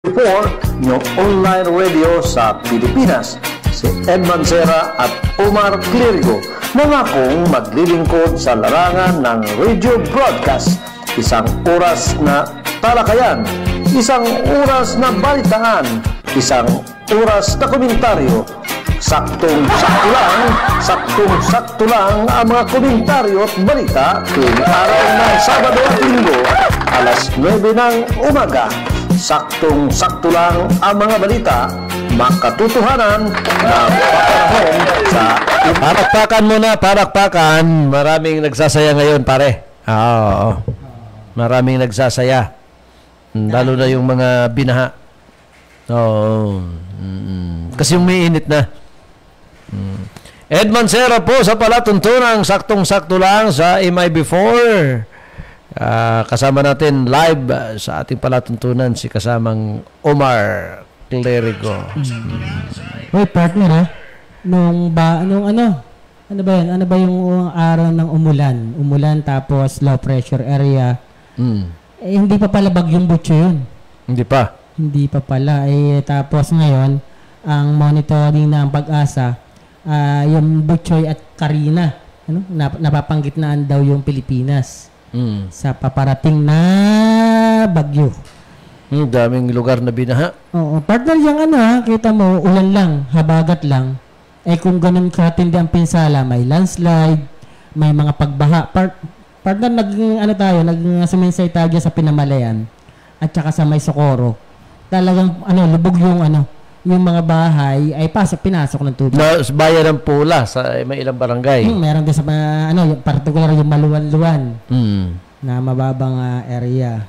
Yung online radio sa Pilipinas, si Edman Sera at Omar Clerigo nangakong maglilingkod sa larangan ng radio broadcast. Isang oras na talakayan, isang oras na balitaan, isang oras na komentaryo. Saktong-sakto lang ang mga komentaryo at balita tuwing araw ng Sabado at Linggo, alas 9 ng umaga. Saktong-sakto lang ang mga balita, makatutuhanan na papanahon sa... Parakpakan muna, parakpakan. Maraming nagsasaya ngayon, pare. Oo. Maraming nagsasaya. Lalo na yung mga binaha. Oo. Kasi umiinit na. Edman Sera po sa palatuntunang saktong-sakto lang sa MIB4. Kasama natin live sa ating palatuntunan si kasamang Omar Clerigo. Wait, partner ha? Ano ba yan? Ano ba yung araw ng umulan tapos low pressure area? Hindi pa pala bagyong Butcho yun. Hindi pa pala. Tapos ngayon, ang monitoring ng Pag-asa, yung Butchoy at Karina, napapanggitnaan daw yung Pilipinas sa paparating na bagyo. Daming lugar na binaha. Oo, partner yung kita mo, ulan lang, habagat lang. Kung ganun katindi ang pinsala, may landslide, may mga pagbaha. Partner, nag-suminsay tayo sa Pinamalayan at saka sa May Socorro. Talagang, lubog yung mga bahay ay pinasok ng tubig. Bayan ng Pula sa may ilang barangay. Meron din sa particular yung Maluwan-Luwan na mababang area.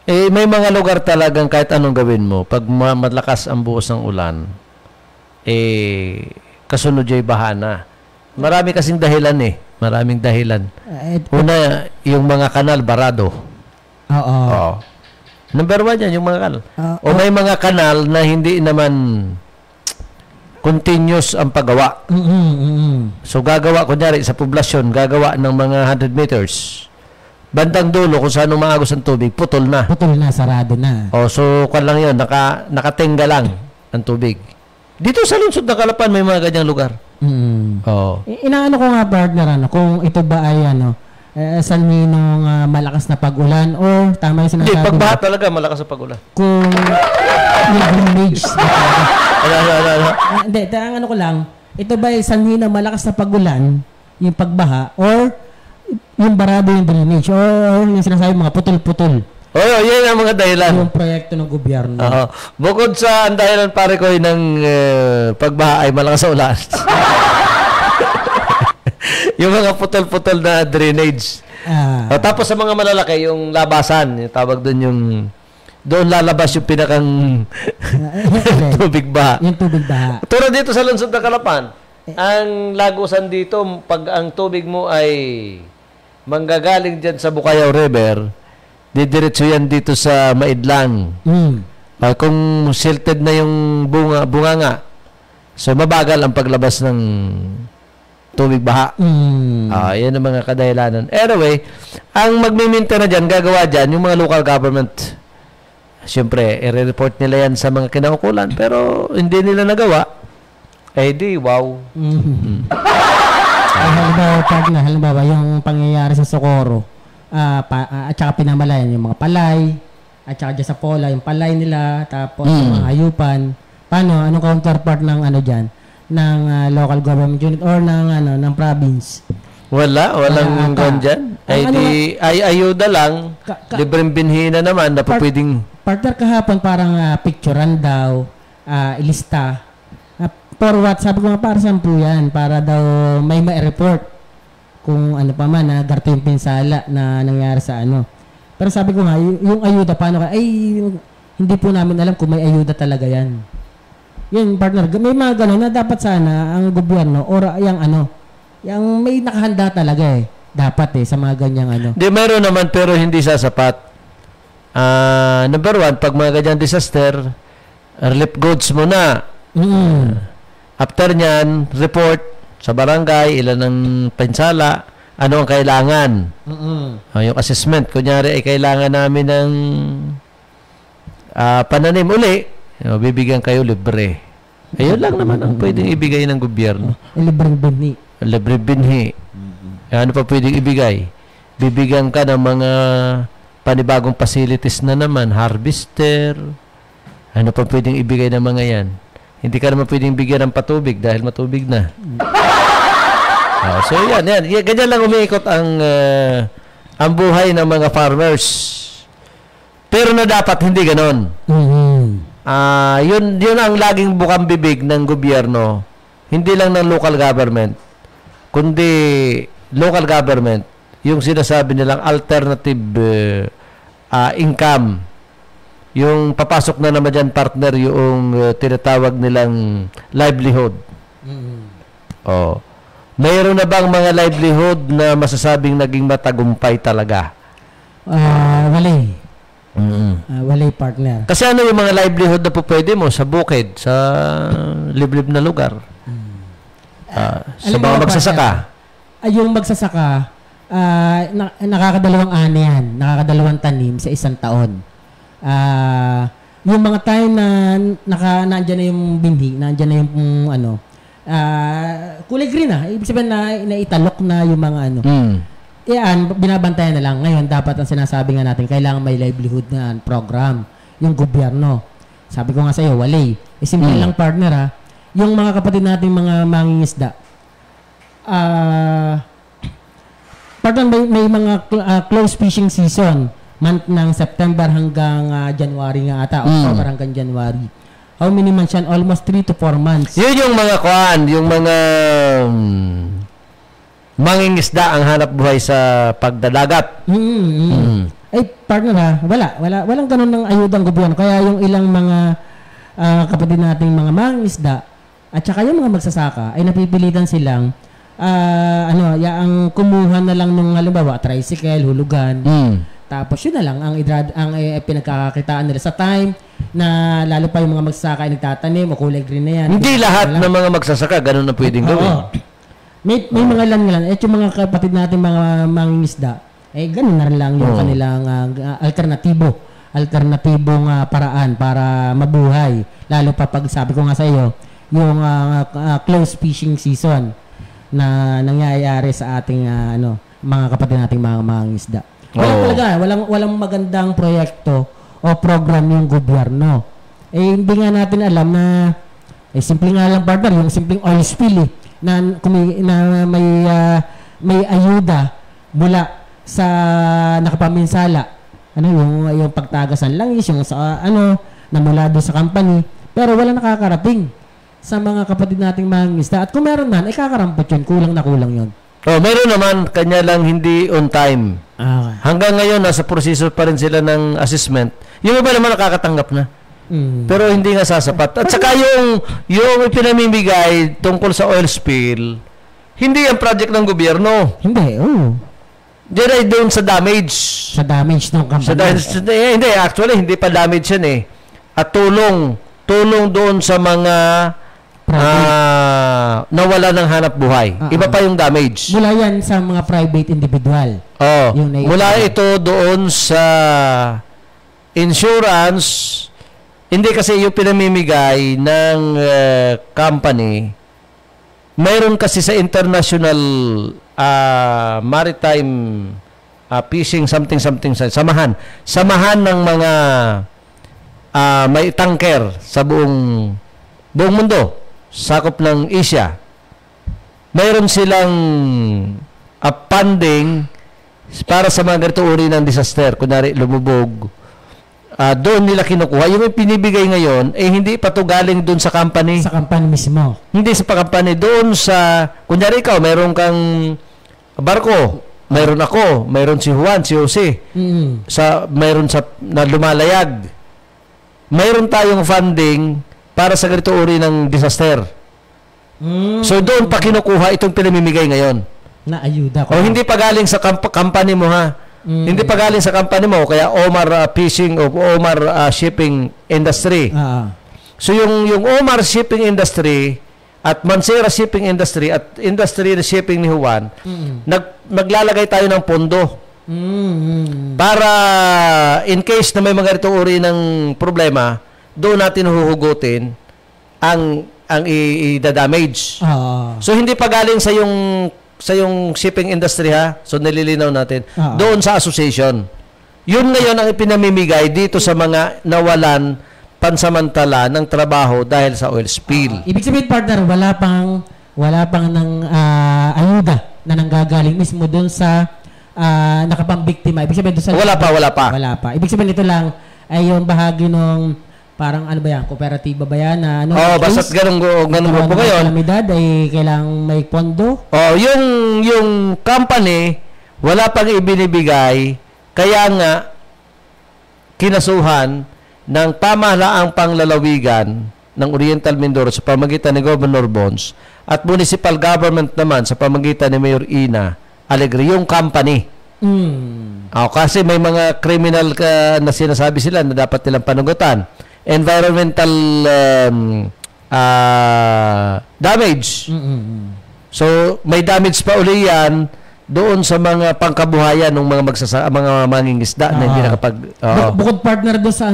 May mga lugar talagang kahit anong gawin mo, pag malakas ang buhos ng ulan, kasunod yung bahana. Marami kasing dahilan Maraming dahilan. Una, yung mga kanal, barado. Oo. Number 1 yan, yung mga kanal. O may mga kanal na hindi naman continuous ang paggawa. So, gagawa, kunyari, sa poblasyon, gagawa ng mga 100 meters. Bandang dulo, kung saan umaagos ang tubig, putol na. Sarado na. So, kwan lang yun, nakatenga lang ang tubig. Dito sa lungsod ng Calapan, may mga ganyang lugar. Inaano ko nga, partner, kung ito ba ay sanhi ng malakas na pag-ulan o tama yung sinasabi. Hindi, pagbaha talaga malakas na pag-ulan. Kung yung drainage. Hindi, ang ko lang, ito ba ay sanhi ng malakas na pag-ulan, yung pagbaha, or yung barado yung drainage, or yung sinasabi mga putol-putol. Yan ang mga dahilan. Yung proyekto ng gobyerno. Bukod sa ang dahilan, pare ko, ng pagbaha ay malakas na ulan. Yung mga putol-putol na drainage. Tapos sa mga malalaki, yung labasan, yung tawag doon lalabas yung pinakang tubig baha. Yung tubig baha. Tulad dito sa lungsod ng Calapan, ang lagusan dito, pag ang tubig mo ay manggagaling dyan sa Bukayaw River, didiretso yan dito sa Maidlang. Kung silted na yung bunganga, so mabagal ang paglabas ng tubig baha. Yan ang mga kadahilanan. Anyway, ang magmiminta na dyan, gagawa dyan, yung mga local government. Siyempre, i-report nila yan sa mga kinaukulan, pero hindi nila nagawa. Wow. Halimbawa, yung pangyayari sa Socorro, at saka Pinamalayan, yung mga palay, at saka dyan sa Pola, yung palay nila, tapos yung mga hayupan. Paano? Anong counterpart ng dyan? Ng local government unit or ng province. Walang dyan. Ay ayuda lang. Libreng binhina naman na pwedeng. Partner kahapon parang picturean daw, ilista. For what? Sabi ko nga para saan po yan? Para daw may ma-report kung pa man garto yung pinsala na nangyari sa Pero sabi ko nga, yung ayuda, paano ka? Hindi po namin alam kung may ayuda talaga yan. Yun, partner, may mga gano'n na dapat sana ang gobyerno or yung may nakahanda talaga dapat sa mga ganyang Di, meron naman pero hindi sasapat. Number 1, pag mga ganyang disaster, relief goods muna. After nyan, report sa barangay, ilan ang pinsala, ano ang kailangan. Yung assessment, kunyari ay kailangan namin ng pananim uli, bibigyan kayo libre. Ayun lang naman ang pwedeng ibigay ng gobyerno. Libreng binhi. Libre binhi. Ano pa pwedeng ibigay? Bibigyan ka ng mga panibagong facilities na naman, harvester. Ano pa pwedeng ibigay ng mga yan? Hindi ka naman pwedeng bigyan ng patubig dahil matubig na. So yan. Ganyan lang umiikot ang buhay ng mga farmers. Pero na dapat hindi ganon. Yun ang laging bukang bibig ng gobyerno. Hindi lang ng local government, kundi local government, yung sinasabi nilang alternative income. Yung papasok na naman dyan, partner, yung tinatawag nilang livelihood. Mayroon na bang mga livelihood na masasabing naging matagumpay talaga? Wala. Walay partner. Kasi ano yung mga livelihood na po pwede mo sa bukid, sa liblib na lugar? Sa mga magsasaka? Yung magsasaka, nakakadalawang ani yan. Nakakadalawang tanim sa isang taon. Yung mga time na nandyan na yung binhi, nandyan na yung kulay green na. Ibig sabihin na italok na yung mga Yan, binabantayan na lang. Ngayon, dapat ang sinasabi nga natin, kailangan may livelihood na program. Yung gobyerno. Sabi ko nga sa'yo, wali. Simple lang, partner, yung mga kapatid nating mga mangingisda, partner, may mga close fishing season. Month ng September hanggang January nga ata. October hanggang January. How many months yan? Almost 3 to 4 months. Yun yung mga yung mga mangingisda ang hanap buhay sa pagdadagat. Ay, partner walang ganun ng ayudang gobyerno. Kaya yung ilang mga kapatid nating mga mangingisda at saka yung mga magsasaka ay napipilitan silang ang kumuha na lang ng halimbawa tricycle, hulugan. Tapos yun na lang ang pinagkakakitaan nila sa time na lalo pa yung mga magsasaka ay nagtatanim o kulay green na yan. Hindi lahat ng mga magsasaka ganun na pwedeng gawin. May mga lan. At yung mga kapatid natin mga mangingisda, ganun na rin lang yung kanilang alternatibong paraan para mabuhay. Lalo pa pag sabi ko nga sa iyo, yung close fishing season na nangyayari sa ating mga kapatid nating mga mangingisda. Walang magandang proyekto o program yung gobyerno. Hindi nga natin alam na simple nga lang, partner, yung simpleng oil spill na may ayuda mula sa nakapaminsala. Yung pagtagas ng langis, yung na mula doon sa company, pero wala nakakarating sa mga kapatid nating mangingisda. At kung meron man, kakarampot yun, kulang na kulang yun. Meron naman, kanya lang hindi on time. Hanggang ngayon, nasa proseso pa rin sila ng assessment. Yung iba naman nakakatanggap na. Pero hindi nga sasapat. At saka yung pinamimigay tungkol sa oil spill, hindi ang project ng gobyerno. Hindi, Diyan ay doon sa damage. Sa damage ng company. Hindi, actually, hindi pa damage yan At tulong doon sa mga nawala ng hanap buhay. Iba pa yung damage. Mula yan sa mga private individual. Mula ito doon sa insurance. Hindi kasi yung pinamimigay ng company, mayroon kasi sa international maritime fishing something samahan ng mga may tanker sa buong mundo, sakop ng Asia. Mayroon silang funding para sa mga ganito uri ng disaster, kunwari lumubog. Doon nila kinukuha. Yung pinibigay ngayon, hindi pa to galing doon sa company. Sa company mismo. Hindi sa company. Doon sa, kunyari ikaw, mayroon kang barko. Mayroon ako. Mayroon si Juan, si Jose. Mayroon na lumalayag. Mayroon tayong funding para sa ganito uri ng disaster. So doon pa kinukuha itong pinamimigay ngayon. Na ayuda ko. O hindi pa galing sa company mo, ha? Hindi pa galing sa company mo, kaya Omar Fishing o Omar Shipping Industry. So yung Omar Shipping Industry at Mansera Shipping Industry at Industry na Shipping ni Juan, maglalagay tayo ng pondo Para in case na may mga ganitong uri ng problema, doon natin huhugutin ang i-damage. So hindi pa galing sa yung shipping industry ha. So nililinaw natin. Doon sa association. Yun ngayon ang ipinamimigay dito sa mga nawalan pansamantala ng trabaho dahil sa oil spill. Ibig sabihin, partner, wala pang ng ayuda na nanggagaling mismo doon sa nakapambiktima. Ibig sabihin doon sa Wala pa. Ibig sabihin ito lang ay yung bahagi ng parang ano ba yan, kooperatiba ba yan? Basta't ganun po ngayon. Kalamidad ay kailangang may pondo. Yung company wala pang ibinibigay, kaya nga kinasuhan ng pamahalaang panglalawigan ng Oriental Mindoro sa pamagitan ni Governor Bons at municipal government naman sa pamagitan ni Mayor Ina Alegre, yung company. Kasi may mga criminal na sinasabi sila na dapat nilang panugutan. Environmental damage. So, may damage pa uli yan doon sa mga pangkabuhayan ng mga mga mangingisda na hindi nakapag... Bukod partner doon sa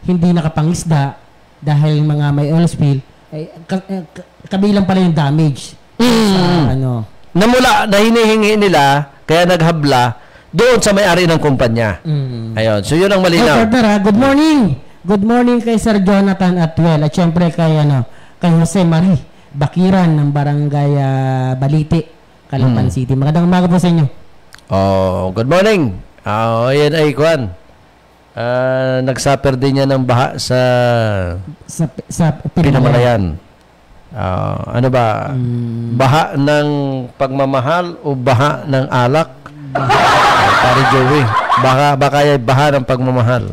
hindi nakapangisda dahil mga may oil spill, ay, kabilang pala yung damage. Na hinihingi nila, kaya naghabla doon sa may-ari ng kumpanya. Ayun. So, yun ang malinaw. Partner, good morning. Good morning kay Sir Jonathan Atwell at syempre kay Jose Marie Bakiran ng Barangay Balite, Caloocan City. Magandang umaga po sa inyo. Good morning. Yan ay Kwan. Nagsuffer din niya ng baha sa Pinamalayan. Ano ba? Baha ng pagmamahal o baha ng alak? Pare Joey. Baka baha ng pagmamahal.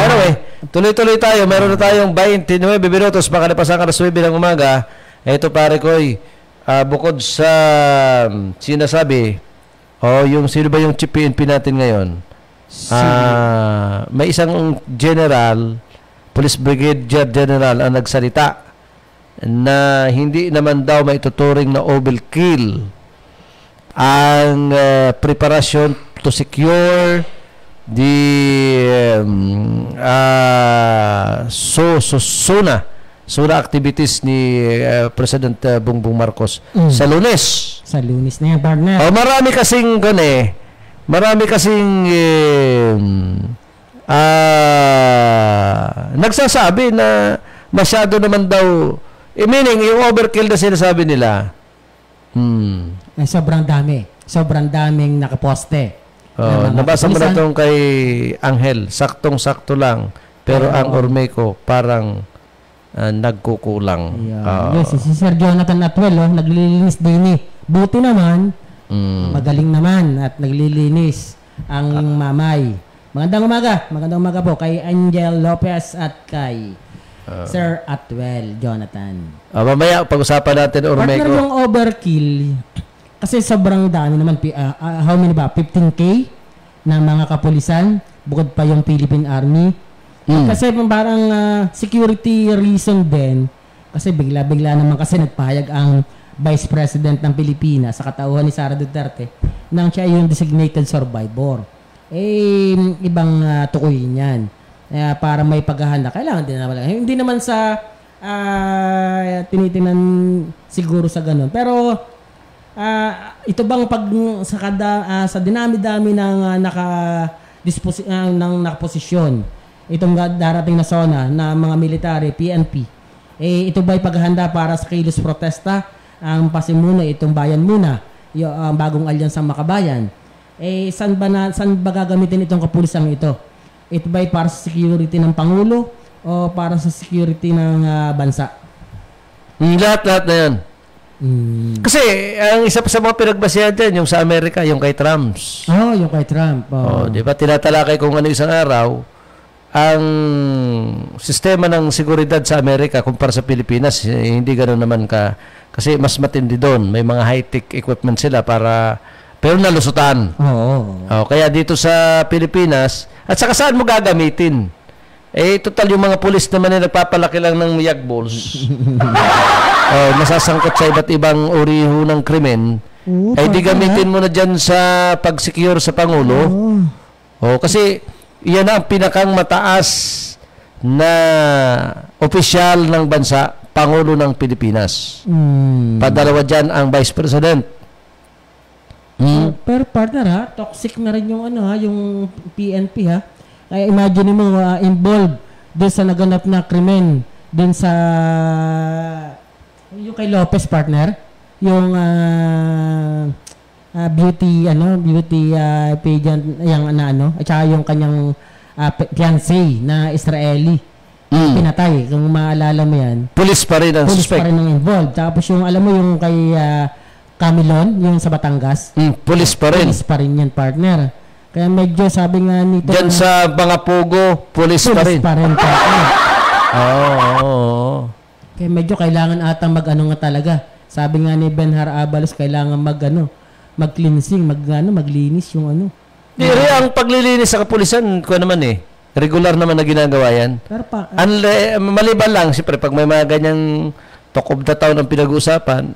Anyway, tuloy-tuloy tayo. Meron na tayong 29 minutos makalipas ang alas 9 ng umaga. Ito pare ko'y bukod sa sinasabi, yung sino ba yung chief PNP natin ngayon? May isang general, Police Brigadier General ang nagsalita na hindi naman daw maituturing na overkill ang preparation to secure the SONA activities ni President Bongbong Marcos sa Lunes. Sa Lunes na yan, partner. Marami kasing nagsasabi na masyado naman daw, meaning yung overkill na sinasabi nila. Sobrang dami. Sobrang daming nakaposte. Nabasa mo na itong kay Angel, saktong-sakto lang, pero ang Ormeco parang nagkukulang. Yes, si Sir Jonathan Atwell, naglilinis din buti naman, magaling naman at naglilinis ang mamay. Magandang umaga po kay Angel Lopez at kay Sir Atwell Jonathan. Mamaya pag-usapan natin Ormeco. Partner yung overkill, kasi sobrang dami naman, how many ba? 15K na mga kapulisan, bukod pa yung Philippine Army. Kasi parang security reason din, kasi bigla-bigla naman kasi nagpahayag ang Vice President ng Pilipinas sa katauhan ni Sara Duterte nang siya yung designated survivor. Ibang tukuyin yan. Para may paghahanda, kailangan din naman. Hindi naman sa tinitingnan siguro sa ganun. Pero ito bang sa dinami-dami ng nakaposisyon, itong darating na SONA na mga military, PNP, ito ba'y paghahanda para sa kilos protesta, ang pasimuno, itong bayan muna, yung bagong alyansang makabayan, saan ba gagamitin itong kapulisang ito? Ito ba'y para sa security ng Pangulo o para sa security ng bansa? Lahat na yan. Kasi ang isa pa sa mga pinagbasihan dyan, yung sa Amerika, yung kay Trump. Yung kay Trump. Di ba tinatalakay kung ano isang araw ang sistema ng seguridad sa Amerika kumpara sa Pilipinas, hindi ganoon naman kasi mas matindi doon. May mga high-tech equipment sila pero nalusutan. Kaya dito sa Pilipinas, at saka saan mo gagamitin? Total yung mga pulis naman na nagpapalaki lang ng yag balls. Nasasangkot sa iba't ibang uri ng krimen. Oo, Ay di partner, gamitin mo na dyan sa pag-secure sa Pangulo. Oo. Kasi yan ang pinakang mataas na opisyal ng bansa, Pangulo ng Pilipinas. Padalawa dyan ang Vice President. Pero partner ha, toxic na rin yung ano ha, yung PNP ha. Kaya imagine mo involved doon sa naganap na krimen doon sa yung kay Lopez partner, yung beauty pageant yung at saka yung kanyang fiancé na Israeli. Pinatay, kung maalala mo yan. Police pa rin ang Police suspect. pa rin ang involved. Tapos yung alam mo yung kay Camilon, yung sa Batangas. Police pa rin. Police pa rin yan, partner. Kaya medyo sabi nga nito. Diyan sa mga Pogo, police pa rin. Police pa rin, partner. Oo. Kaya medyo kailangan atang mag-ano nga talaga. Sabi nga ni Benhar Abalos, kailangan mag-cleansing, maglinis yung ano. Dire, ang paglilinis sa kapulisan, ko naman regular naman na ginagawa yan. Pero Maliban lang, siyempre, pag may mga ganyang talk of the town ang pinag-uusapan,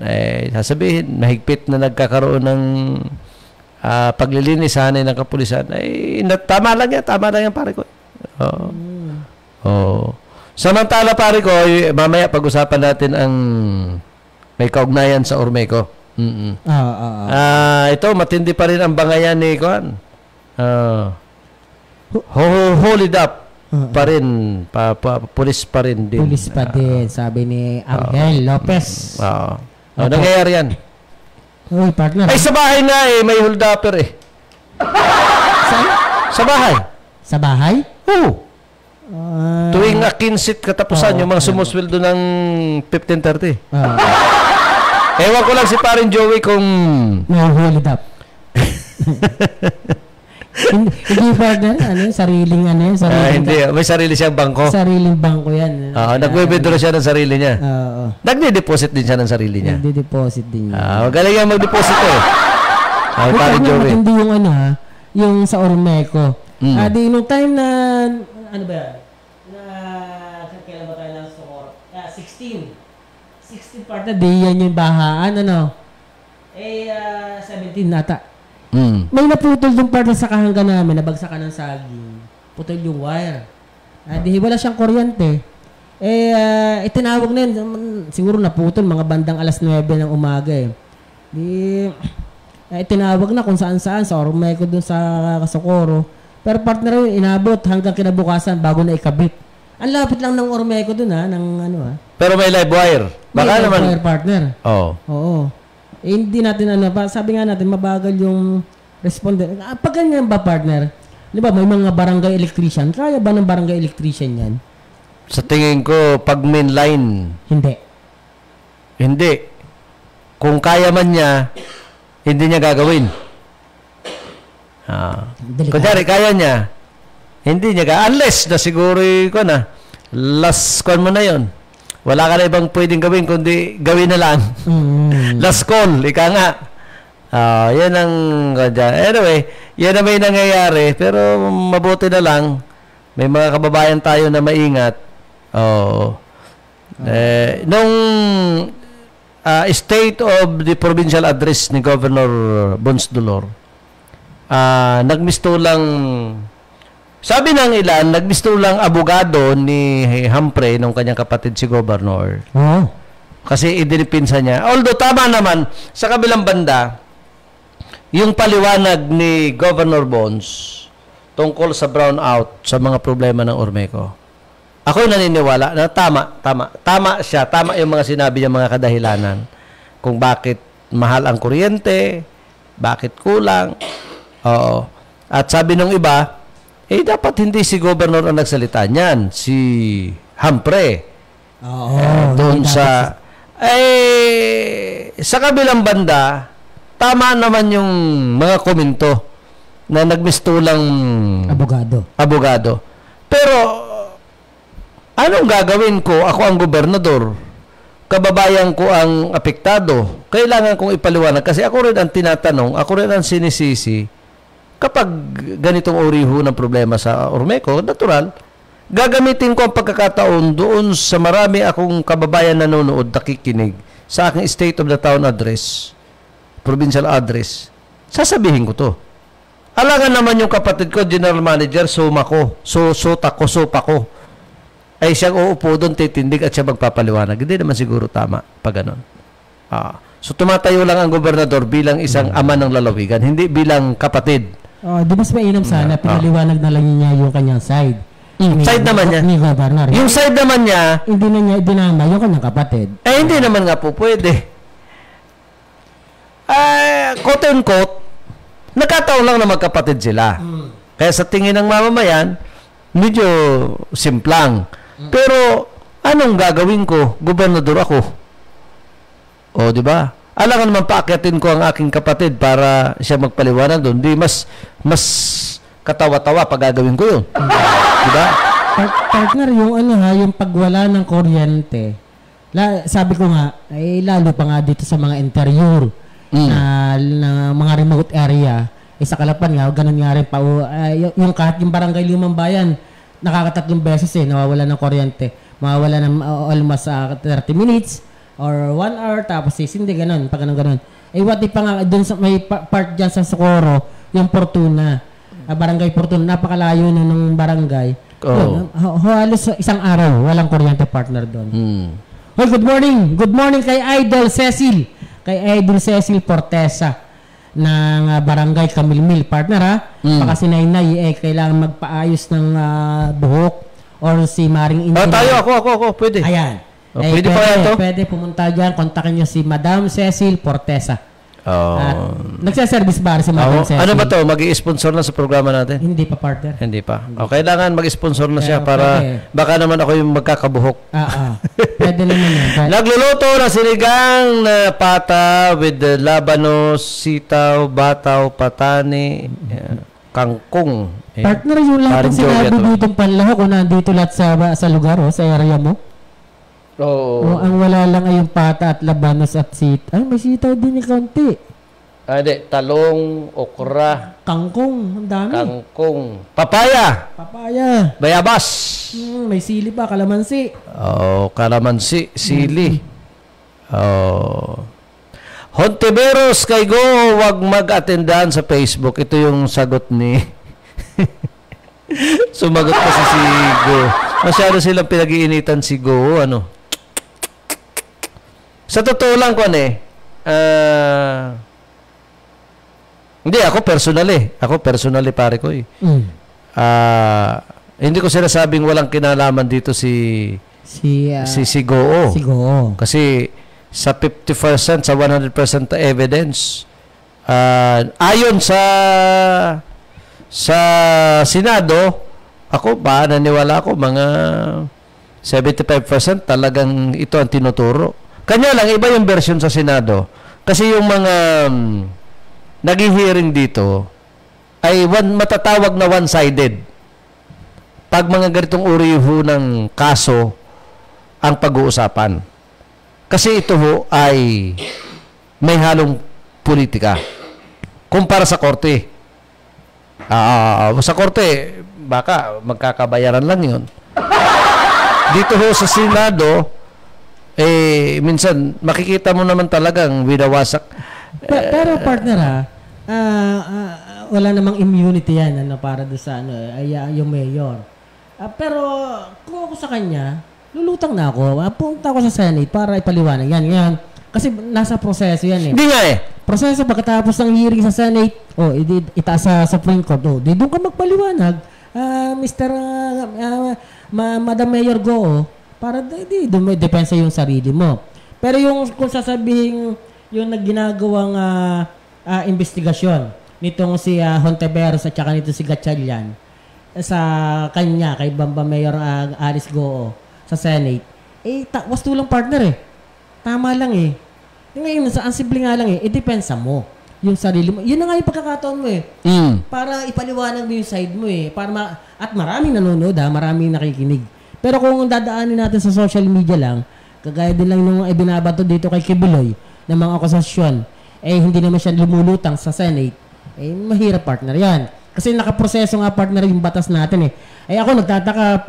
sasabihin, mahigpit na nagkakaroon ng paglilinis sa hanay ng kapulisan, tama lang yan, pare ko. Oo. Samantala, pare ko, mamaya pag-usapan natin ang may kaugnayan sa Ormeco. Ito, matindi pa rin ang bangayan ni Kuan. Hold it up pa rin, pulis pa rin din. Pulis pa din, sabi ni Angel Lopez. Nangyayari yan. Uy, partner. Ay, sa bahay nga may hold upper Saan? Sa bahay. Sa bahay? Oo. Tuwing akinsit katapusan, yung mga sumusweldo ng 15:30. Ewan ko lang si parin Joey kung hold it up. Hindi partner, sariling hindi, may sarili siyang bangko. Sariling bangko yan. Nagwe-withdraw siya ng sarili niya. Nagde-deposit din siya ng sarili niya. Nagde-deposit din niya. Magaling yan mag-deposit parin Joey. Hindi yung yung sa Ormeco. Nung time na, ano ba yan? Kailan ba tayo ng Socorro? 16 partner, di yan yung bahaan, 17 nata. May naputol yung partner sa kahangga namin, nabagsakan ng saging. Putol yung wire. Di wala siyang kuryente. Itinawag na yun. Siguro naputol, mga bandang 9:00 ng umaga itinawag na kung saan-saan, sa Ormeco dun sa Socorro. Pero partner yun, inabot hanggang kinabukasan bago na ikabit. Ang lapit lang ng Ormeco dun Pero may live wire. Baka may naman. live wire partner. Oo. Hindi natin sabi nga natin mabagal yung respondent. Pag ganyan ba partner? Di ba may mga barangay electrician? Kaya ba ng barangay electrician yan? Sa tingin ko, pag main line. Hindi. Kung kaya man niya, hindi niya gagawin. Kunyari, kaya niya. Hindi niya unless na siguro last call mo na yon. Wala ka na ibang pwedeng gawin, kundi gawin na lang. Last call, ika nga. Yan ang, anyway, yan na may nangyayari, pero mabuti na lang, may mga kababayan tayo na maingat. Nung State of the Provincial Address ni Governor Bons Dolor, nagmistulang, sabi ng ilan, nagmistulang abogado ni Humphrey, nung kanyang kapatid si Governor. Kasi idinipinsa niya. Although tama naman, sa kabilang banda, yung paliwanag ni Governor Bons tungkol sa brownout sa mga problema ng Ormeco, ako naniniwala na tama siya, tama yung mga sinabi niya, mga kadahilanan kung bakit mahal ang kuryente, bakit kulang. At sabi nung iba, dapat hindi si Governor ang nagsalita niyan, si Humphrey. Doon sa sa kabilang banda, tama naman yung mga komento na nagmistulang abogado. Pero anong gagawin ko? Ako ang gobernador. Kababayan ko ang apektado. Kailangan kong ipaliwanag kasi ako rin ang tinatanong, ako rin ang sinisisi. Kapag ganitong uriho ng problema sa Ormeco, natural, gagamitin ko ang pagkakataon doon sa marami akong kababayan nanonood, nakikinig sa aking State of the Town Address provincial address, sasabihin ko to. Alangan naman yung kapatid ko, general manager, sopa ko. Ay siyang uupo doon, titindig at siya magpapaliwanag. Hindi naman siguro tama pag ganon. So tumatayo lang ang gobernador bilang isang ama ng lalawigan, hindi bilang kapatid. Di mas mainam sana, pinaliwanag na lang niya yung kanyang side. Side naman niya. Ni Governor. Yung side naman niya, hindi na niya dinama yung kanyang kapatid. Hindi naman nga po pwede. Quote and quote, nagkataon lang na magkapatid sila. Kaya sa tingin ng mamamayan, medyo simplang. Pero, anong gagawin ko? Gobernador ako. O, di ba? Alangan naman paakyatin ko ang aking kapatid para siya magpaliwanag doon. Di mas katawa-tawa pag gagawin ko yun. Di ba? Partner, yung pagwala ng kuryente, sabi ko nga, lalo pa nga dito sa mga interior na mga remote area, sa Calapan nga, ganun nga rin pa, kahit yung barangay Limang Bayan, nakakatatlong beses nawawala ng kuryente. Mawawala ng almost 30 minutes, or 1 hour, tapos hindi ganun, pag ganun. What if pa nga, dun sa, may part dyan sa Socorro, yung Fortuna, barangay Fortuna, napakalayo ng barangay. Halos isang araw, walang kuryente, partner doon. Well, good morning. Good morning kay Idol Cecil. Kay Idol Cecil Portesa ng barangay Camilmil, partner ha. Baka si Nainay, kailangan magpaayos ng buhok or si Maring Inday. Ako, pwede. Ayan. Pwede pa yan to? Pwede pumunta dyan. Kontakin nyo si Madam Cecil Portesa. At nagsaservice bar si Madam Cecil. Ano ba to? Mag-i-sponsor na sa programa natin? Hindi pa, partner. Hindi pa. Kailangan mag-sponsor na siya para baka naman ako yung magkakabuhok. Pwede naman yan. Nagluluto na sinigang na pata with the labanos, sitaw, bataw, patani, kangkong. Partner, yung lahat ng sinabi ditong panlahok kung nandito lahat sa lugar sa area mo. Ang wala lang ay yung pata at labanos at sitaw. May sitaw din yung kaunti. Talong, okra, kangkong, ang dami. Kangkong, papaya, bayabas. May sili pa, kalamansi. Kalamansi, sili. Hontiveros kay Go, wag mag-attendan sa Facebook. Ito yung sagot ni sumagot kasi si Go. Masyado silang pinag-iinitan si Go, Sa totoo lang ko hindi, ako personally pare ko hindi ko sinasabing walang kinalaman dito si Goo. Si Goo. Kasi sa 50%, sa 100% evidence, ayon sa Senado, ako naniwala ako mga 75% talagang ito ang tinuturo. Kanya lang, iba yung version sa Senado. Kasi yung mga nag-hearing dito ay matatawag na one-sided. Pag mga ganitong uri ng kaso ang pag-uusapan. Kasi ito ay may halong politika. Kumpara sa korte. Sa korte, baka magkakabayaran lang yun. Dito sa Senado, minsan makikita mo naman talagang winawasak. Pero partner wala namang immunity yan para doon sa yung mayor. Pero kung ako sa kanya, lulutang na ako. Punta ako sa Senate para ipaliwanag yan. Ngayon, kasi nasa proseso yan Hindi nga Proseso pagkatapos ng hearing sa Senate, itaas sa Supreme Court, doon ka magpaliwanag, Mr. Madam Mayor Go, para depensa yung sarili mo. Pero kung sasabihin yung ginagawang investigasyon nitong si Hontiveros at saka nito si Gatchalian sa kanya, kay Bamba Mayor Alice Goo sa Senate, wasto lang partner Tama lang Ngayon, ang simple nga lang depensa mo yung sarili mo. Yun na nga yung pagkakataon mo para ipaliwanag mo yung side mo at maraming nanonood maraming nakikinig. Pero kung dadaanin natin sa social media lang, kagaya din lang nung ibinabato dito kay Kibuloy ng mga akusasyon, hindi naman siya lumulutang sa Senate, mahirap partner yan. Kasi nakaproseso nga partner yung batas natin ako nagtataka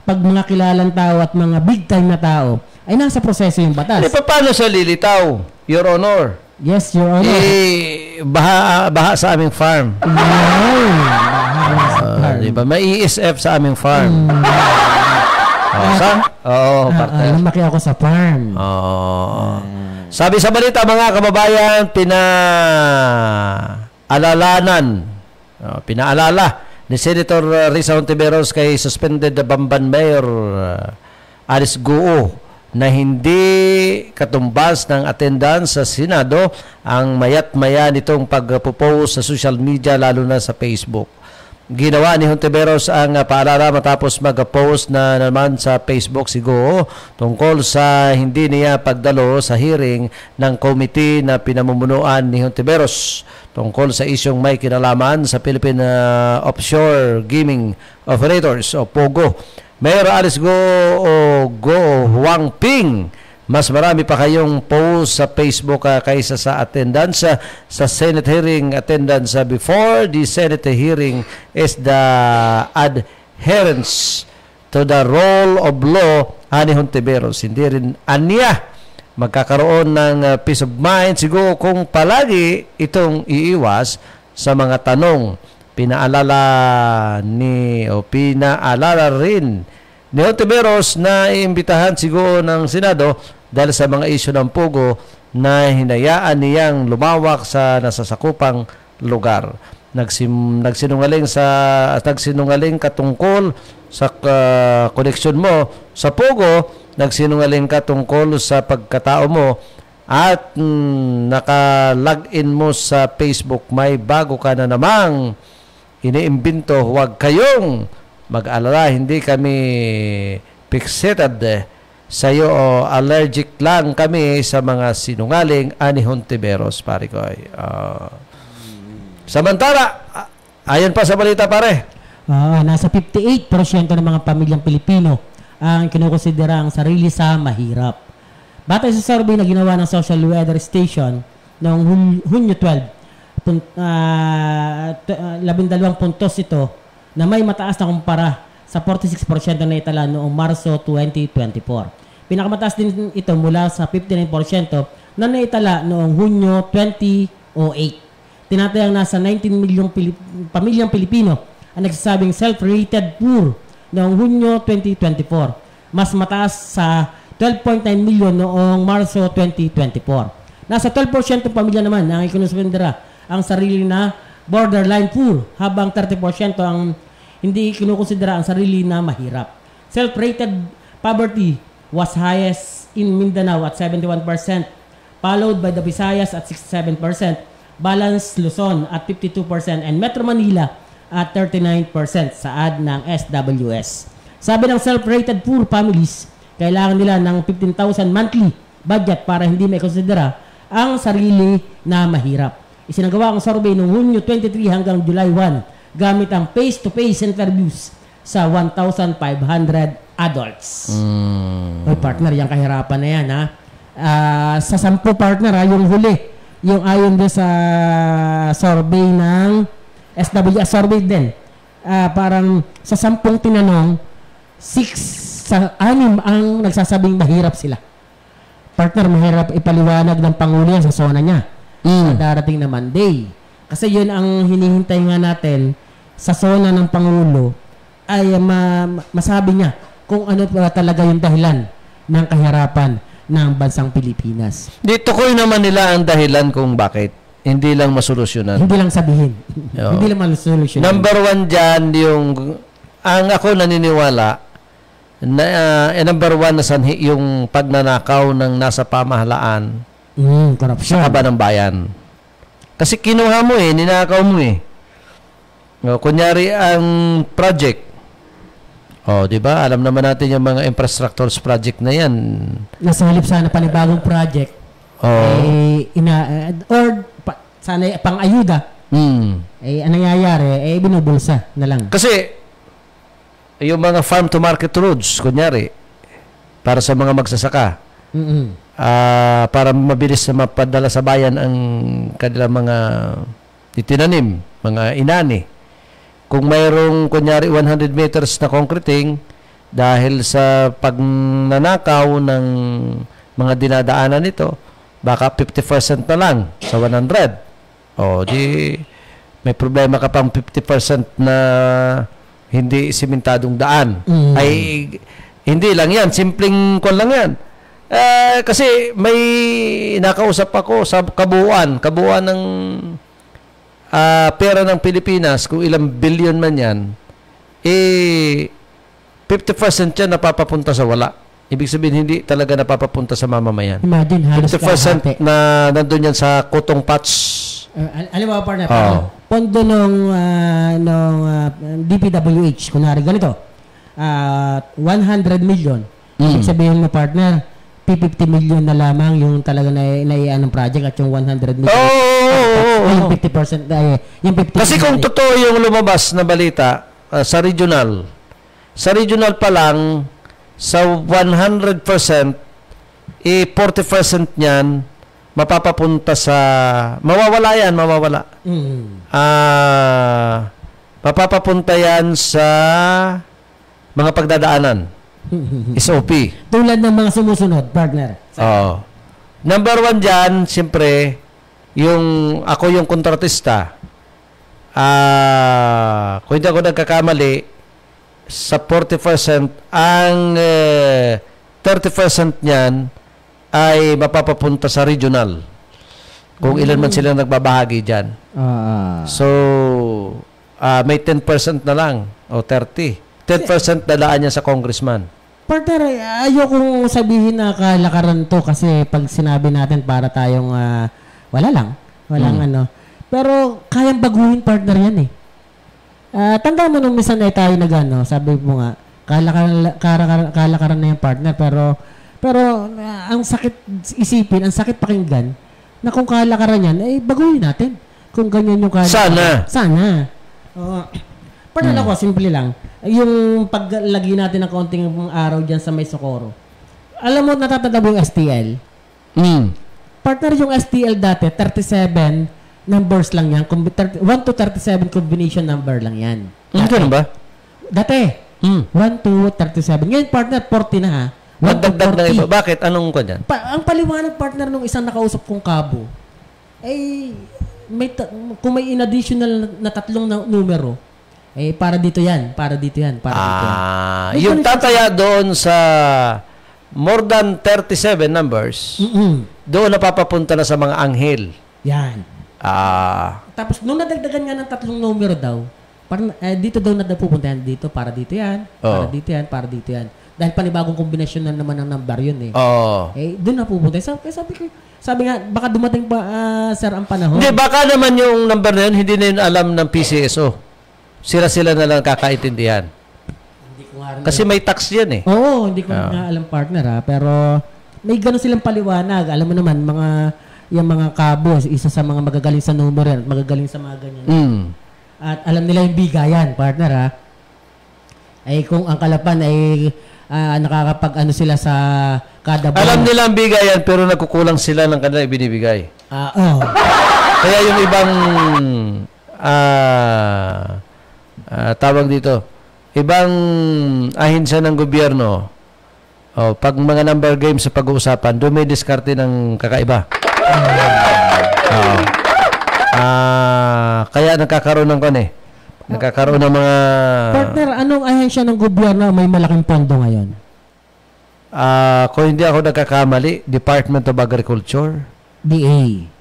pag mga kilalang tao at mga big time na tao, ay nasa proseso yung batas. Paano siya lilitaw, Your Honor? Yes, Your Honor. Baha sa aming farm. Diba? May ESF sa aming farm. Partner. Lumaki ako sa farm. Sabi sa balita, mga kababayan, pinaalala ni Senator Risa Hontiveros kay suspended na Bamban Mayor Alice Guo na hindi katumbas ng attendance sa Senado ang mayat-maya nitong pagpo-post sa social media, lalo na sa Facebook. Ginawa ni Hontiveros ang paalala matapos mag-post na naman sa Facebook si Guo tungkol sa hindi niya pagdalo sa hearing ng committee na pinamumunuan ni Hontiveros tungkol sa isyong may kinalaman sa Philippine Offshore Gaming Operators o POGO. Mayor Alice Go Huangping, mas marami pa kayong post sa Facebook kaysa sa attendance sa Senate hearing. Attendance before the Senate hearing is the adherence to the rule of law, ani Hontiveros. Hindi rin aniya magkakaroon ng peace of mind siguro kung palagi itong iiwas sa mga tanong. Pinaalala rin ni Hontiveros na iimbitahan siguro ng Senado dahil sa mga isyu ng POGO na hinayaan niyang lumawak sa nasasakupang lugar. Nagsinungaling ka tungkol sa koneksyon mo sa POGO, nagsinungaling ka tungkol sa pagkatao mo, at naka-login mo sa Facebook, may bago ka na namang iniimbento. Huwag kayong mag-alala, hindi kami fixated sa iyo o allergic lang kami sa mga sinungaling, ani Hontiveros, pare ko. Samantala, ayon pa sa balita, pare. Nasa 58% ng mga pamilyang Pilipino ang kinukonsidera ang sarili sa mahirap. Batay sa survey na ginawa ng Social Weather Station noong Hunyo 12, 12 puntos ito na may mataas na kumpara sa 46% na itala noong Marso 2024. Pinakamataas din ito mula sa 59% na naitala noong Hunyo 2008. Tinatayang nasa 19 milyong pamilyang Pilipino ang nagsasabing self-rated poor noong Hunyo 2024. Mas mataas sa 12.9 milyon noong Marso 2024. Nasa 12% ng pamilya naman ang ikinusundera ang sarili na borderline poor, habang 30% ang hindi kinukonsidera ang sarili na mahirap. Self-rated poverty was highest in Mindanao at 71%, followed by the Visayas at 67%, Balance Luzon at 52%, and Metro Manila at 39% saad ng SWS. Sabi ng self-rated poor families, kailangan nila ng 15,000 monthly budget para hindi may konsidera ang sarili na mahirap. Isinagawa ang survey noong Hunyo 23 hanggang July 1 gamit ang face-to-face interviews sa 1,500 adults. Oy, partner, yung kahirapan na yan, ha? Sa 10 partner, yung huli, yung ayon doon sa survey ng SWS survey din. Parang sa 10 tinanong, 6 ang nagsasabing mahirap sila. Partner, mahirap ipaliwanag ng Pangulo yan sa zona niya. Sa darating na Monday. Kasi yun ang hinihintay nga natin sa zona ng Pangulo ay masabi niya kung ano talaga yung dahilan ng kahirapan ng bansang Pilipinas. Dito ko naman nila ang dahilan kung bakit hindi lang masolusyonan. Hindi lang sabihin. Hindi lang masolusyonan. Number 1 dyan, ang ako naniniwala na number 1 na sanhi yung pagnanakaw ng nasa pamahalaan korupsyon. sa kaba ng bayan. Kasi kinuha mo ninakaw mo kunyari ang project. Di ba? Alam naman natin yung mga infrastructures project na yan. Nasa halip sana panibagong project. Sana pang-ayuda. Ang nangyayari, binubulsa na lang. Kasi, yung mga farm to market roads, kunyari, para sa mga magsasaka, para mabilis na mapadala sa bayan ang kanilang mga itinanim, mga inani. Kung mayroong, kunyari, 100 meters na concreting, dahil sa pagnanakaw ng mga dinadaanan nito, baka 50% na lang sa 100. O, di may problema ka pang 50% na hindi simentadong daan. Ay, hindi lang yan. Simpleng kon lang yan. Kasi may nakausap ako sa kabuuan ng pera ng Pilipinas, kung ilang billion man yan, 50% yan napapapunta sa wala. Ibig sabihin, hindi talaga napapapunta sa mamamayan. Imagine, halos 50% na nandun yan sa kutong patch. Alam mo, partner, pondo nung DPWH, kunwari ganito, 100 million. Ibig sabihin mo, partner, 50 million na lamang yung talaga naiaan ng project at yung 100 million. Yung 50%, yung 50%. Kasi kung totoo yung lumabas na balita sa regional pa lang, sa 100%, 40% niyan, mapapapunta sa, mawawala yan. Mapapapunta yan sa mga pagdadaanan. SOP. Tulad ng mga sumusunod, partner. Number 1 dyan, siyempre, ako yung kontratista. Kung hindi ako nagkakamali, sa 40%, ang 30% niyan ay mapapapunta sa regional. Kung ilan man sila nagbabahagi dyan. So, may 10% na lang, o 30%. 10% dalaan niya sa congressman. Partner, ayokong sabihin na kalakaran to kasi pag sinabi natin para tayong walang ano. Pero kayang baguhin, partner, yan eh. Tanda mo nung minsan ay tayo nagano, sabi mo nga, kalakaran na yung partner, pero ang sakit isipin, ang sakit pakinggan, na kung kalakaran yan, ay baguhin natin. Kung ganyan yung kalakaran. Sana. Partner ako, simple lang. Yung paglagi natin ng konting araw dyan sa may Socorro. Alam mo, natatanda mo yung STL? Partner, yung STL dati, 37 numbers lang yan. 1 to 37 combination number lang yan. Ganun ba? Dati. 1 to 37. Ngayon, partner, 40 na ha. Magdagdag na iba. Bakit? Anong ko dyan? Ang paliwanag, partner, nung isang nakausap kong kabo, ay, kung may in additional na tatlong numero, para dito yan. Yung tataya doon sa more than 37 numbers, doon napapapunta na sa mga anghel. Yan. Tapos, nung nadagdagan nga ng tatlong numero daw, parang, dito daw pupunta yan. Dito, para dito yan. Para dito yan. Dahil panibagong kombinasyon na naman ng number yun eh. Doon na pupunta. Sabi nga, baka dumating pa, sir, ang panahon. Hindi, baka naman yung number na yun, hindi na yun alam ng PCSO. Sila na lang kakaintindihan. Kasi may tax yan eh. Hindi ko nga alam, partner ha. Pero may gano'n silang paliwanag. Alam mo naman, yung mga kabos, isa sa mga magagaling sa numero yan at magagaling sa mga ganyan. At alam nila yung bigayan, partner ha. Ay kung ang Kalapan ay nakakapag-ano sila sa kada buwan. Alam nila ang bigayan pero nagkukulang sila ng kanila ibinibigay. Kaya yung ibang tawag dito, ibang ahensya ng gobyerno, pag mga number games sa pag-uusapan, doon may diskarte ng kakaiba. Kaya nagkakaroon ng nagkakaroon ng mga... Partner, anong ahensya ng gobyerno may malaking pondo ngayon? Kung hindi ako nagkakamali, Department of Agriculture. DA.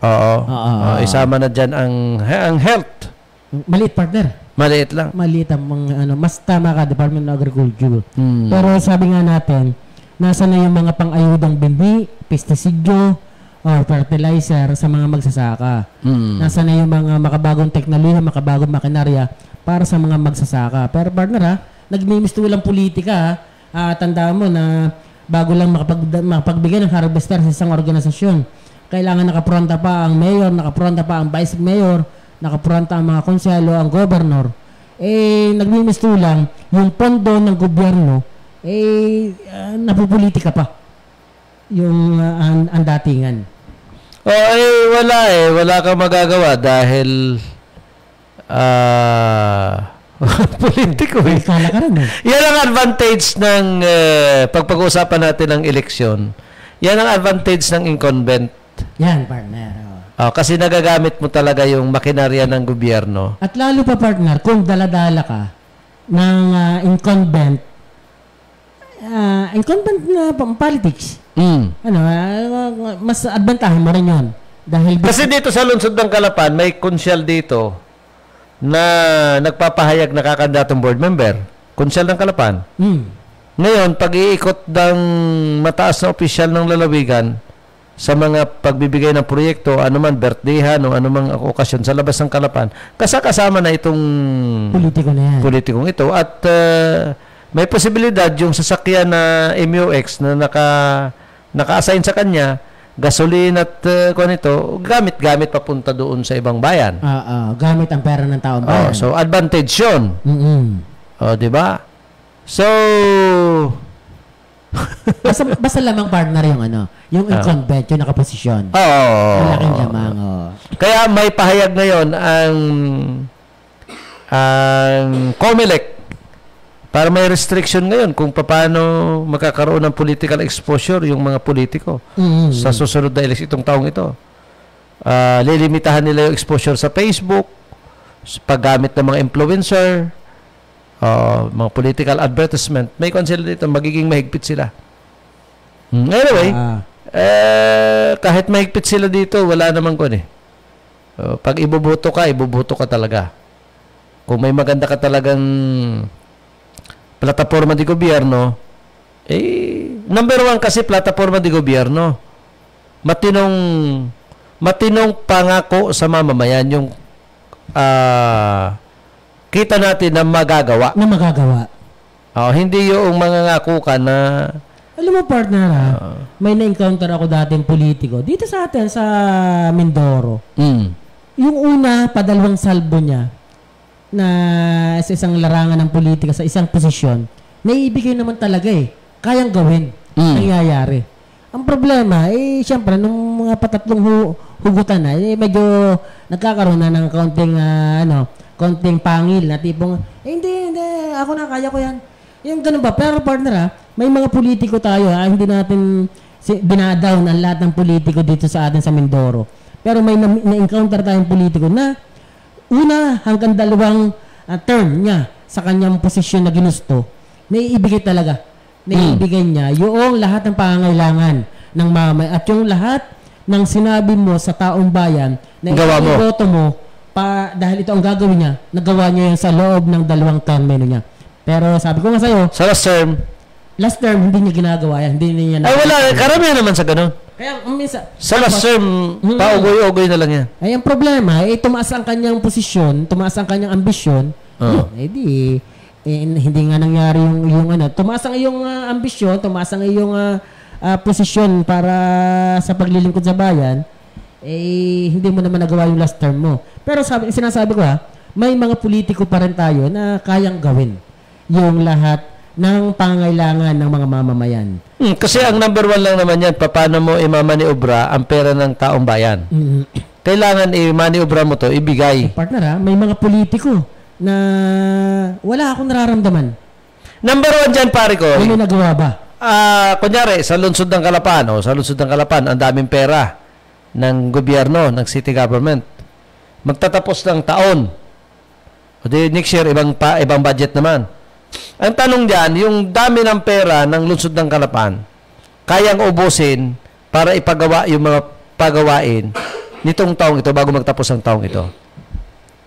Isama na dyan ang health. Maliit, partner. Maliit lang. Maliit ang mga mas tama ka, Department of Agriculture. Pero sabi nga natin, nasa na yung mga pang-ayudang bimbi, pestisidyo, or fertilizer sa mga magsasaka. Nasa na yung mga makabagong teknolohiya, makabagong makinarya para sa mga magsasaka. Pero partner ha, nagmimistulang politika ha. Tandaan mo na bago lang makapagbigay ng harvester sa isang organisasyon, kailangan nakapronta pa ang mayor, nakapronta pa ang vice mayor, nakapronta ang mga konselo, ang governor. Nagmimistulang yung pondo ng gobyerno, napupolitika pa yung ang datingan. Wala kang magagawa dahil politiko eh. Yan ang advantage ng pag-uusapan natin ng eleksyon. Yan ang advantage ng incumbent. Yan, partner. Kasi nagagamit mo talaga yung makinarya ng gobyerno. At lalo pa, partner, kung daladala ka ng incumbent na politics, mas advantahin mo rin yun. Dahil kasi dito sa lungsod ng Calapan, may konsyal dito na nagpapahayag na kakandidatong board member. Konsyal ng Calapan. Ngayon, pag-iikot ng mataas na opisyal ng lalawigan sa mga pagbibigay ng proyekto, anuman birthdayhan o anumang okasyon sa labas ng Calapan, kasama na itong politiko na yan. Politikong ito. At may posibilidad yung sasakyan na MUX na naka-assign sa kanya, gasolina at gamit papunta doon sa ibang bayan. Gamit ang pera ng taong bayan. So, advantage yun. Di ba? So, basta lamang partner yung incumbent, yung nakaposisyon. Malaking lamang. Kaya may pahayag ngayon ang COMELEC para may restriction ngayon kung paano magkakaroon ng political exposure yung mga politiko sa susunod na eleksyon itong taong ito. Lilimitahan nila yung exposure sa Facebook, paggamit ng mga influencer, mga political advertisement. May consider dito, magiging mahigpit sila. Anyway, kahit mahigpit sila dito, wala naman pag iboboto ka talaga. Kung may maganda ka talagang plataforma di gobyerno, number 1 kasi plataforma di gobyerno. Matinong pangako sa mamamayan yung kita natin na magagawa. Hindi yung mangangako ka na alam mo, partner, may na-encounter ako dating politiko dito sa atin sa Mindoro. Yung una, padalawang salbo niya na sa isang larangan ng politika, sa isang posisyon, naiibigay naman talaga kayang gawin, nangyayari. Ang problema, siyempre, nung mga patatlong hugutan na, medyo nagkakaroon na ng konting pangil na tipong, hindi, ako na, kaya ko yan. Yung ganun ba? Pero partner, may mga politiko tayo, hindi natin binadown ang lahat ng politiko dito sa atin sa Mindoro. Pero may na-encounter tayong politiko na una hanggang 2 term niya sa kanyang posisyon na ginusto, naiibigay talaga. Naiibigay niya yung lahat ng pangangailangan ng mamay at yung lahat ng sinabi mo sa taong bayan na iboto mo dahil ito ang gagawin niya, nagawa niya yan sa loob ng 2 term niya. Pero sabi ko nga sa'yo, sa last term, hindi niya ginagawa yan. Hindi niya wala. Karamihan naman sa ganun. Kaya minsan sa last term, paugoy-ugoy na lang yan. Ay, ang problema, tumaas ang kanyang posisyon, tumaas ang kanyang ambisyon, hindi nga nangyari yung tumaas ang iyong ambisyon, tumaas ang iyong posisyon para sa paglilingkod sa bayan, hindi mo naman nagawa yung last term mo. Pero sinasabi ko may mga politiko pa rin tayo na kayang gawin yung lahat ng pangangailangan ng mga mamamayan. Kasi ang number 1 lang naman yan, paano mo imamaniobra ang pera ng taong bayan. Kailangan imaniobra mo to, ibigay. Partner, may mga politiko na wala akong nararamdaman. Number 1 dyan, pare ko. May nagawa ba? Kunyari, sa lungsod ng Calapan, ang daming pera ng gobyerno, ng city government. Magtatapos ng taon. O di next year, ibang budget naman. Ang tanong diyan, yung dami ng pera ng lungsod ng Calapan, kayang ubusin para ipagawa yung mga pagawain nitong taong ito bago magtapos ang taong ito.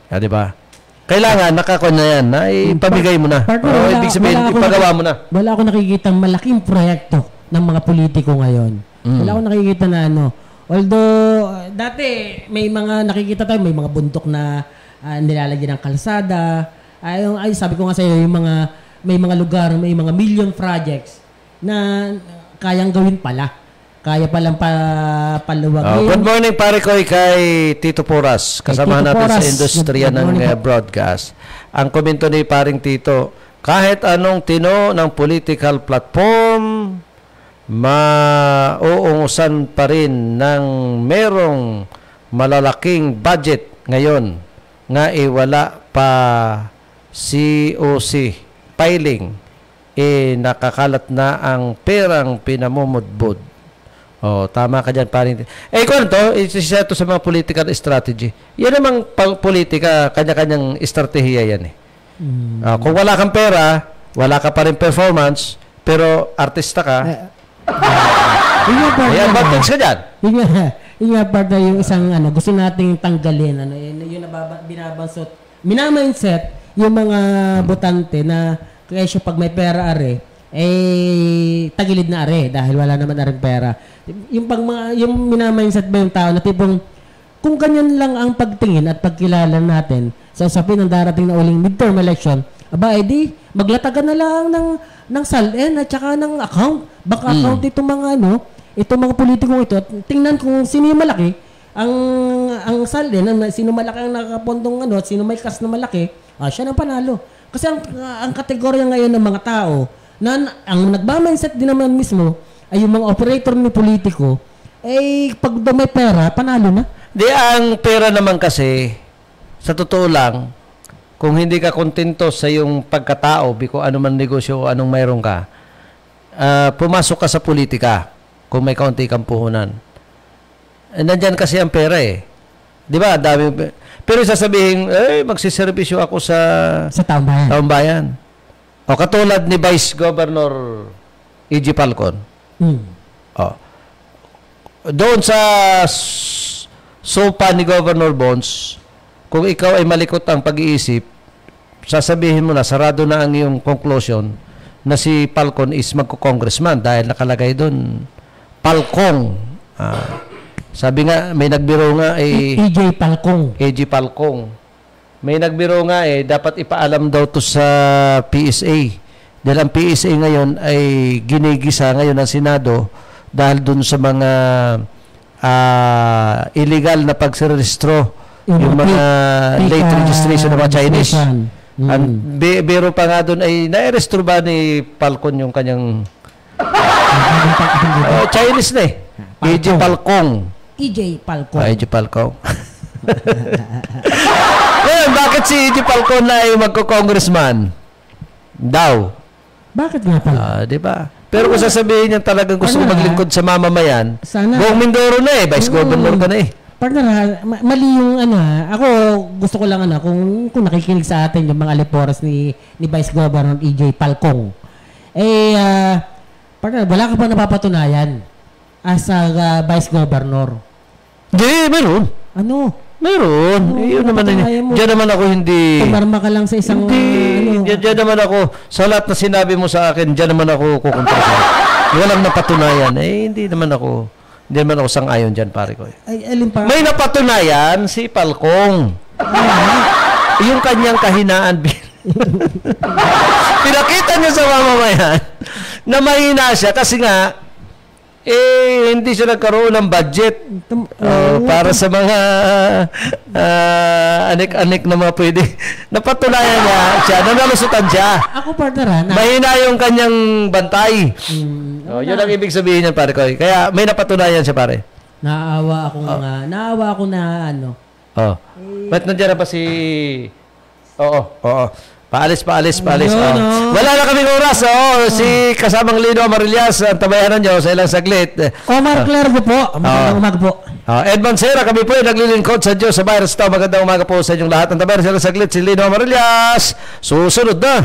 Di ba? Kailangan, nakakuha na yan, na ipamigay mo na. Ibig sabihin, ipagawa mo na. Wala akong nakikita malaking proyekto ng mga politiko ngayon. Wala akong nakikita na although, dati, may mga nakikita tayo, may mga bundok na nilalagyan ng kalsada. Sabi ko nga sa'yo, may mga lugar, may mga million projects na kayang gawin pala. Kaya palang paluwag. Good morning, pare ko, kay Tito Poras. Kasama natin sa industriya ng broadcast. Ang komento ni paring Tito, kahit anong tino ng political platform, mauungusan pa rin ng merong malalaking budget ngayon nga wala pa COC filing, nakakalat na ang perang pinamumudbud Oh, tama ka dyan, paring. Kung to, isa to sa mga political strategy. Yan namang politika, kanya-kanyang estratehiya yan eh. Kung wala kang pera, wala ka pa rin performance, pero artista ka, may advantage ka dyan. Yung nga part na yung isang gusto nating tanggalin, yung binabansot, minamindset yung mga botante na kaya siya pag may pera are, tagilid na are dahil wala naman na rin pera. Yung minamindset ba yung tao na tipong kung ganyan lang ang pagtingin at pagkilala natin sa usapin ng darating na uling midterm election, edi maglatagan na lang ng SALN at saka ng account. Bank account itong mga politikong ito. Tingnan kung sino yung malaki. Ang SALN, sino malaki ang nakapondong at sino may kas na malaki, siya nang panalo. Kasi ang kategorya ngayon ng mga tao na ang nagmamindset din naman mismo ay yung mga operator ni politiko, pag may pera, panalo na. Di, ang pera naman kasi, sa totoo lang, kung hindi ka kontento sa yung pagkatao, kung ano man negosyo o anong mayroon ka, pumasok ka sa politika kung may kaunti kang puhunan. Nandyan kasi ang pera eh. Di ba? Pero sasabihin, magsiservisyo ako sa taong bayan. O katulad ni Vice Governor E.G. Falcon. Doon sa sopa ni Governor Bonds, kung ikaw ay malikot ang pag-iisip, sasabihin mo na, sarado na ang iyong conclusion na si Falcon is magko-congressman dahil nakalagay doon, Falcong. Sabi nga, may nagbiro nga E.J. Falcong. E.J. Falcong. May nagbiro nga dapat ipaalam daw to sa PSA. Dahil ang PSA ngayon ay ginigisa ngayon ng Senado dahil dun sa mga illegal na pagsirehistro, yung mga late registration ng mga Chinese. Biro pa nga dun ay nairehistro ba ni Falcon yung kanyang Chinese na E.J. Falcong. E.J. Falcong. E.J. Falcong. Ngayon, bakit si E.J. Falcon na ay magko-congressman? Daw. Bakit nga pala? Diba? Pero kung sasabihin niya talagang gusto maglingkod sa mamamayan, buong Mindoro na Vice Governor ka na Partner, mali yung ako gusto ko lang kung nakikinig sa atin yung mga aliporas ni Vice Governor E.J. Falcong. Partner, wala ka pa napapatunayan as a Vice Governor. Hindi, meron. Meron. Yun naman diyan naman ako hindi. Pumarma ka lang sa isang diyan naman ako sa lahat na sinabi mo sa akin, diyan naman ako kukontra sa. Walang napatunayan. Hindi naman ako sang-ayon diyan, pare ko. May napatunayan si Falcong. Yung kanyang kahinaan. Pinakita niya sa mamamayan na mahina siya kasi nga hindi siya nagkaroon ng budget para sa mga anik-anik na mga pwede. Napatunayan niya siya, nalusutan siya. Ako, partner, mahina yung kanyang bantay. Yun ang ibig sabihin niyan, pare ko. Kaya may napatunayan siya, pare. Naawa ako na Ba't nandiyan na pa si... Oo. Paalis. Wala na kaming oras. Si kasamang Lino Amarillas, ang tabayanan nyo sa ilang saglit. Omar Clergo po. Magandang umaga po. Ed Mancera, kami po yung naglilingkod sa Diyos sa virus. Magandang umaga po sa inyong lahat. Ang tabayanan sa ilang saglit, si Lino Amarillas. Susunod na.